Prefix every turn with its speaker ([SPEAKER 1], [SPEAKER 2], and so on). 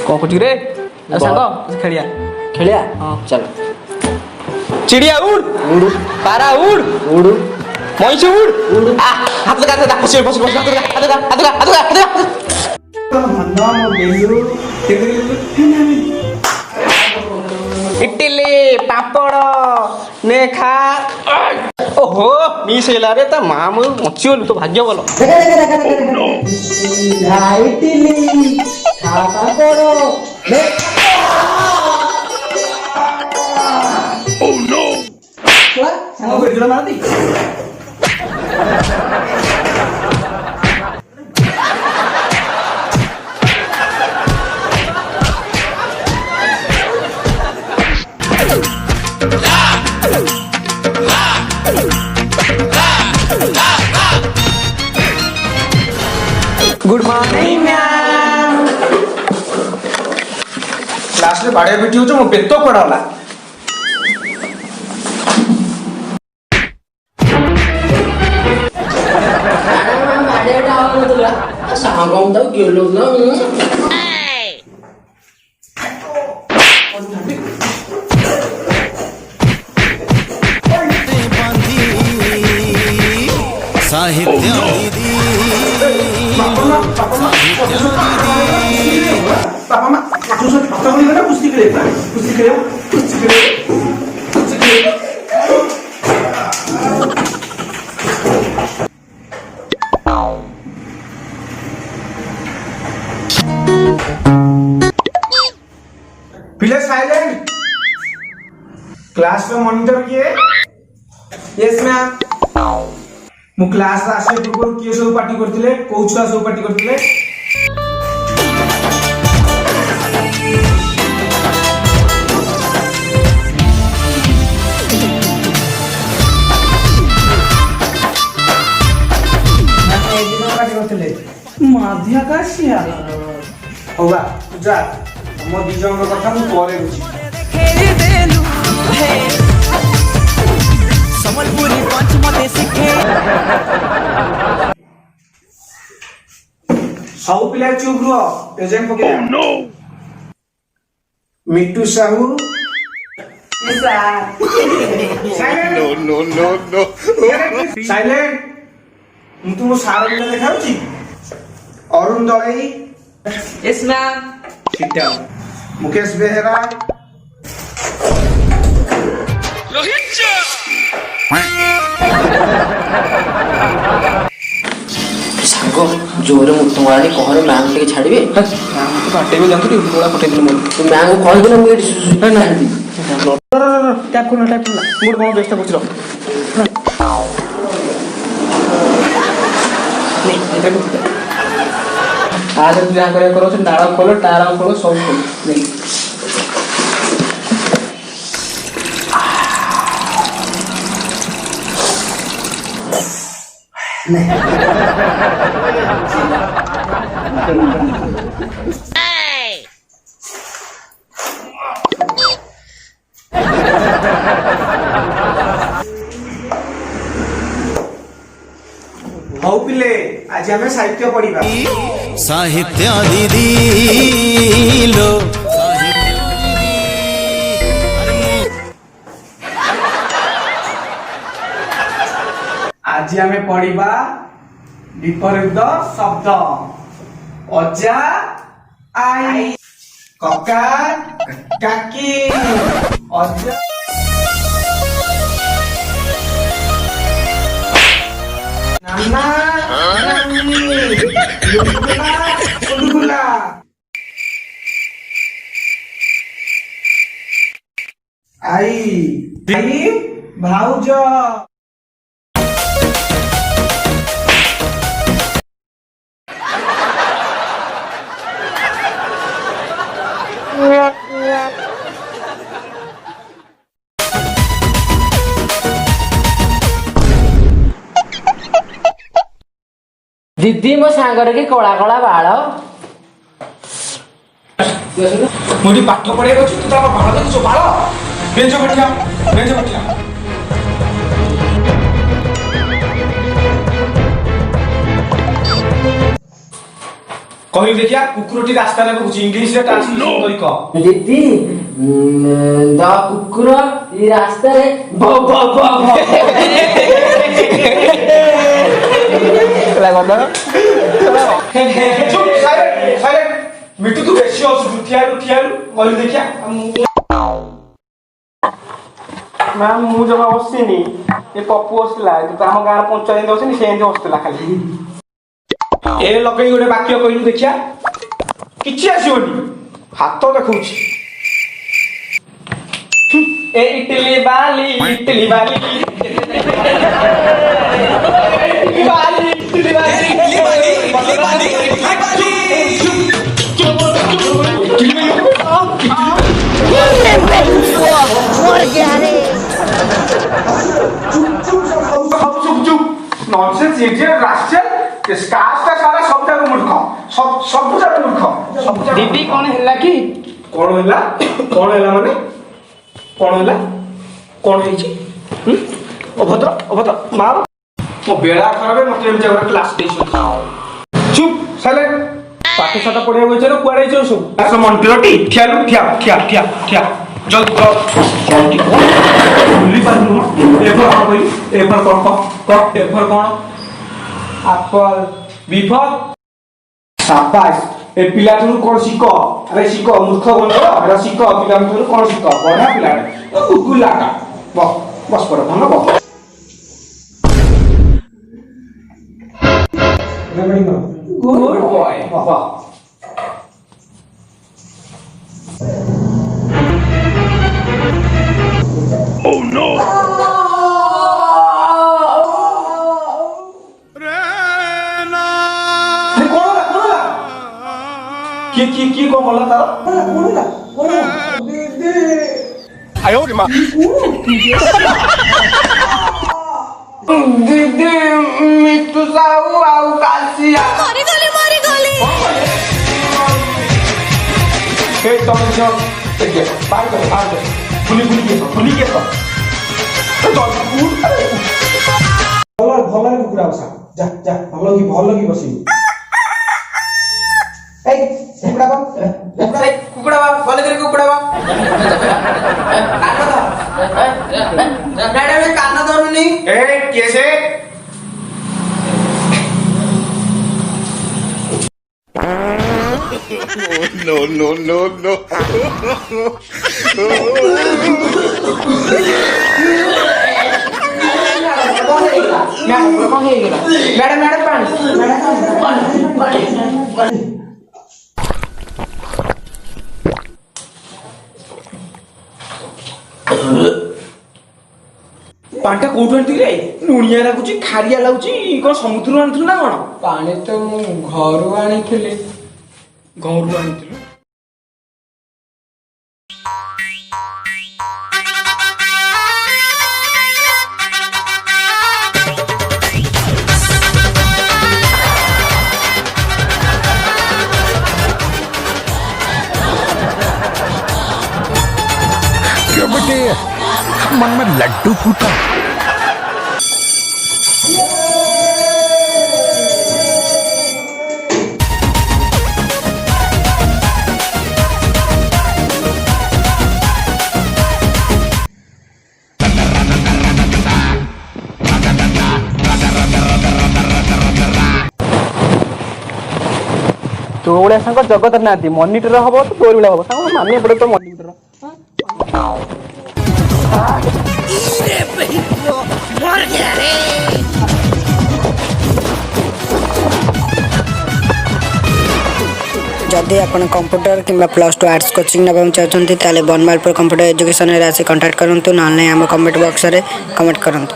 [SPEAKER 1] कौन कुछ रे सांग खेलिया
[SPEAKER 2] खेलिया हाँ चलो।
[SPEAKER 1] चिड़िया उड़
[SPEAKER 2] उड़
[SPEAKER 1] पारा उड़
[SPEAKER 2] उड़
[SPEAKER 1] महीस उड़
[SPEAKER 2] उड़
[SPEAKER 1] हाथ लगा फंस फंस फंस हाथ लगा हाथ लगा हाथ लगा हाथ लगा इडली पापड़ ने खा ओहो मिस हेला रे ता मां मु मचियो तो भाग्य बोलो
[SPEAKER 2] इडली खापा करो
[SPEAKER 1] ओह नो
[SPEAKER 2] सांग को इडली मारती
[SPEAKER 1] गुड मॉर्निंग मैम क्लास रे बाड़े बैठी हो जो मो पेट पड़ाला
[SPEAKER 2] सांगम तो गेलो ना
[SPEAKER 3] साहित्य
[SPEAKER 4] पापा माँ पापा बोली ना कुश्ती खेले प्लीज साइलेंट क्लास में मॉनिटर किए यस मैम मु क्लास आसे पूर्व किए सब पार्टी करथिले को छुआ सब पार्टी करथिले माध्या का शिया होगा जा मो दी जन कथा मु परे बुझी
[SPEAKER 3] संबलपुरी पंचमते सिखे
[SPEAKER 4] सब पिला चुप रुह प्रेजेंट पके oh no Mittu Sahu silent no silent मु तुम सारा बिना देखाउची Arun Dalai
[SPEAKER 1] yes ma'am
[SPEAKER 4] sit down Mukesh Behera
[SPEAKER 2] सांग जोरे मुक्त मारानी कहरे मैम टिके छाड़िबे
[SPEAKER 1] मैम तो बाटे में जानती गोला पठे दिल मोर
[SPEAKER 2] तू मैम को कहबे ना मुझे ना
[SPEAKER 1] टैप करना मूड कौन बेस्ट पूछ लो आज जहाँ करो डाल खोलो टारा खोलो सब खोलो नहीं
[SPEAKER 4] हौ पिले आज हमें साहित्य पढ़िबा
[SPEAKER 3] साहित्य दीदी लो
[SPEAKER 4] आज हमें पढ़िबा विपरीत शब्द अजा आई कका काकी अजा नाना नानी लुगुला लुगुला आई भाउज
[SPEAKER 2] ଦିଦି ମୋ ସାଙ୍ଗରେ କି କଳା କଳା ବାଳ।
[SPEAKER 4] ମୁଁ ଏଠି ପାଠ ପଢିବାକୁ ଅଛି ତୁ ତାଙ୍କ ବାଳ ଦେଖୁଛୁ ବାଳ ବେଞ୍ଚ ପଠିଆ କହିଲି ଦେଖିଆ କୁକୁରଟି ରାସ୍ତାରେ ରହୁଛି ଇଂଲିଶରେ ଟ୍ରାନ୍ସଲେସନ କରି କହ।
[SPEAKER 2] ଦିଦି ଦ କୁକୁର ଏ ରାସ୍ତାରେ ବ ବ ବ ବ।
[SPEAKER 4] ଚୁପ୍ ସାଇଲେଣ୍ଟ ମିଟୁ ତୁ ବେଶୀ ଅସୁଛୁ ଠିଆରୁ କହିଲି ଦେଖିଆ
[SPEAKER 1] ମ୍ୟାମ୍ ମୁଁ ଜମା ବସିନି ଏ ପପୁ ବସିଥିଲା ଆମ ଗାଁର ପଞ୍ଚାୟତ ଯେମିତି ବସିନି ସେ ଏମିତି ବସିଥିଲା ଖାଲି।
[SPEAKER 4] ଏ ଲଗେଇ ଗୋଟେ ବାକ୍ୟ କହିଲୁ ଦେଖିଆ କିଛି ଆସିବନି ହାତ ଦେଖଉଛି।
[SPEAKER 1] ଏ ଇଟିଲି ବାଲି
[SPEAKER 4] नॉनसेंस इडियट रास्कल इस कास्ट का सारा सब जाक मूर्ख सब जाक मूर्ख
[SPEAKER 1] दीदी कौन है कि
[SPEAKER 4] कौन हैला माने कौन ହେଇଛି ଅଭଦ୍ର ମାର ମୋ ବେଳା ଖରାପ ମତେ ଏମିତି ଗୋଟେ କ୍ଲାସ ଦେଇଛ ଚୁପ୍ ସାଇଲେଣ୍ଟ ପାଠ ସାଠ ପଢିବାକୁ ଇଚ୍ଛା ନା କୁଆଡେ ଇଚ୍ଛା ସବୁ ଆସ ମଣ୍ଟରଟି ଠିଆଲୁ ଠିଆ ଜଲ୍ଦି ଜଲ୍ଦି ଭୁଲି ପାରୁନୁ ଏଫର କଣ କହିଲି ଏଫର କଣ କହ ଏଫର କଣ ଆପଲ ବିଫର ସାବାସ୍ ଏ ପିଲାଠୁ କଣ ଶିଖ ଆରେ ଶିଖ ମୂର୍ଖ ବନ୍ଧ ଏରା ଶିଖ ପିଲାଠୁ କଣ ଶିଖ ବଢିଆ ପିଲାଟା ଗୁଗୁଲାଟା ବସ ପଡ ଭଲ ବସ ଗୁଡ୍ ବୟ
[SPEAKER 3] Oh no!
[SPEAKER 4] কি কো বলা তারা
[SPEAKER 3] आयो रे मां
[SPEAKER 1] दीदी मिट्टू साहू आउ कासिया
[SPEAKER 5] मारी गली
[SPEAKER 4] हे तमे जो देखिए बाहर कर भूली के तो भलरे कुकुरा बसा जा भल की बसी
[SPEAKER 1] कुकुड़ा बा भले करे कुकुड़ा बा मैडम ये कान धरुनी
[SPEAKER 4] ए कैसे
[SPEAKER 3] no
[SPEAKER 1] मैडम पानी
[SPEAKER 4] पांटा कोठु आनिथिले लुणिया लागुची खारिया लागुची कोन समुद्रରୁ आनिथिलु ना कोन
[SPEAKER 1] पानी तो मु घरु आनिथिले
[SPEAKER 3] क्यों बेटे मन में लड्डू फूटा
[SPEAKER 1] तो भलिया सांग जगत ना मनिटर हम तो तोर भाया हम सांग मानिया पड़े तो मनिटर
[SPEAKER 6] जदि आपण कंप्यूटर किंबा +2 आर्ट्स कोचिंग नबा चाहते हैं बनमालपुर कंप्यूटर एजुकेशन आसी कांटेक्ट करूँ ना आम कमेंट बॉक्स में कमेंट करूँ।